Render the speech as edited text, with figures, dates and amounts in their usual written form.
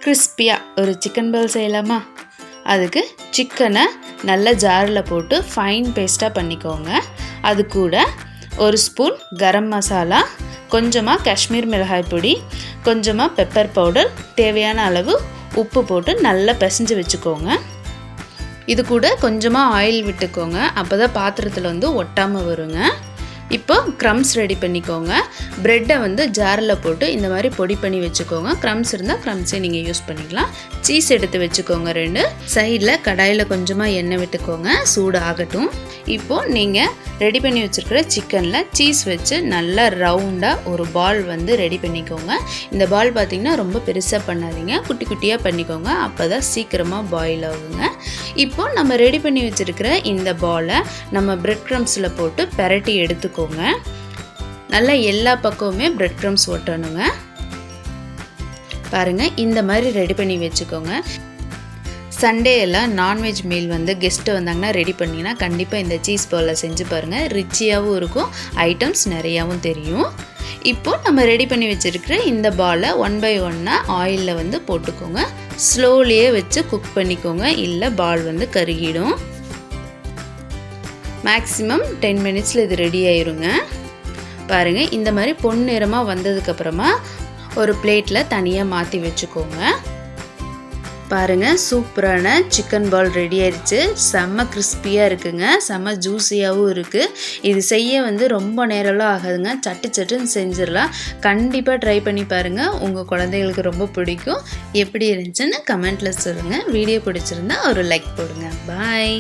கிறிஸ்பியாக ஒரு சிக்கன் பால் செய்யலாமா? அதுக்கு சிக்கனை நல்ல ஜாரில் போட்டு ஃபைன் பேஸ்ட்டாக பண்ணிக்கோங்க. அது கூட ஒரு ஸ்பூன் கரம் மசாலா, கொஞ்சமாக காஷ்மீர் மிளகாய் பொடி, கொஞ்சமாக பெப்பர் பவுடர், தேவையான அளவு உப்பு போட்டு நல்லா பிசைஞ்சு வச்சுக்கோங்க. இது கூட கொஞ்சமாக ஆயில் விட்டுக்கோங்க, அப்போ தான் பாத்திரத்தில் ஒட்டாமல் வருங்க. இப்போ க்ரம்ஸ் ரெடி பண்ணிக்கோங்க. ப்ரெட்டை ஜாரில் போட்டு இந்த மாதிரி பொடி பண்ணி வச்சுக்கோங்க. க்ரம்ஸ் இருந்தால் க்ரம்ஸே நீங்கள் யூஸ் பண்ணிக்கலாம். சீஸ் எடுத்து வச்சுக்கோங்க 2. சைடில் கடாயில் கொஞ்சமாக எண்ணெய் விட்டுக்கோங்க, சூடு ஆகட்டும். இப்போது நீங்கள் ரெடி பண்ணி வச்சுருக்கிற சிக்கனில் சீஸ் வச்சு நல்லா ரவுண்டாக ஒரு பால் ரெடி பண்ணிக்கோங்க. இந்த பால் பார்த்திங்கன்னா ரொம்ப பெருசாக பண்ணாதீங்க, குட்டி குட்டியாக பண்ணிக்கோங்க, அப்போ தான் சீக்கிரமாக பாயில் ஆகுங்க. இப்போது நம்ம ரெடி பண்ணி வச்சுருக்கிற இந்த பாலை நம்ம பிரெட் க்ரம்ஸில் போட்டு பெரட்டி எடுத்துக்கோங்க. நல்லா எல்லா பக்கமுமே பிரெட் க்ரம்ஸ் ஒட்டணுங்க. பாருங்கள், இந்த மாதிரி ரெடி பண்ணி வச்சுக்கோங்க. சண்டே எல்லாம் நான்வெஜ் மீல் கெஸ்ட்டு வந்தாங்கன்னா ரெடி பண்ணிங்கன்னா கண்டிப்பாக இந்த சீஸ் பாலில் செஞ்சு பாருங்கள். ரிச்சியாகவும் இருக்கும், ஐட்டம்ஸ் நிறையாவும் தெரியும். இப்போது நம்ம ரெடி பண்ணி வச்சுருக்கிற இந்த பாலை 1 by 1 ஆயிலில் போட்டுக்கோங்க. ஸ்லோலியே வச்சு குக் பண்ணிக்கோங்க, இல்லை பால் கருகிடும். மேக்ஸிமம் 10 minutesல இது ரெடி ஆயிருங்க. பாருங்கள், இந்த மாதிரி பொன்னிறமாக வந்ததுக்கப்புறமா ஒரு பிளேட்டில் தனியாக மாற்றி வச்சுக்கோங்க. பாருங்கள், சூப்பரான சிக்கன் பால் ரெடி ஆயிடுச்சு. செம்ம கிறிஸ்பியாக இருக்குங்க, செம்ம ஜூஸியாகவும் இருக்குது. இது செய்ய ரொம்ப நேரம்லாம் ஆகாதுங்க, சட்டுன்னு செஞ்சிடலாம். கண்டிப்பாக ட்ரை பண்ணி பாருங்கள், உங்கள் குழந்தைகளுக்கு ரொம்ப பிடிக்கும். எப்படி இருந்துச்சுன்னு கமெண்ட்டில் சொல்லுங்கள். வீடியோ பிடிச்சிருந்தா ஒரு லைக் போடுங்க. பாய்.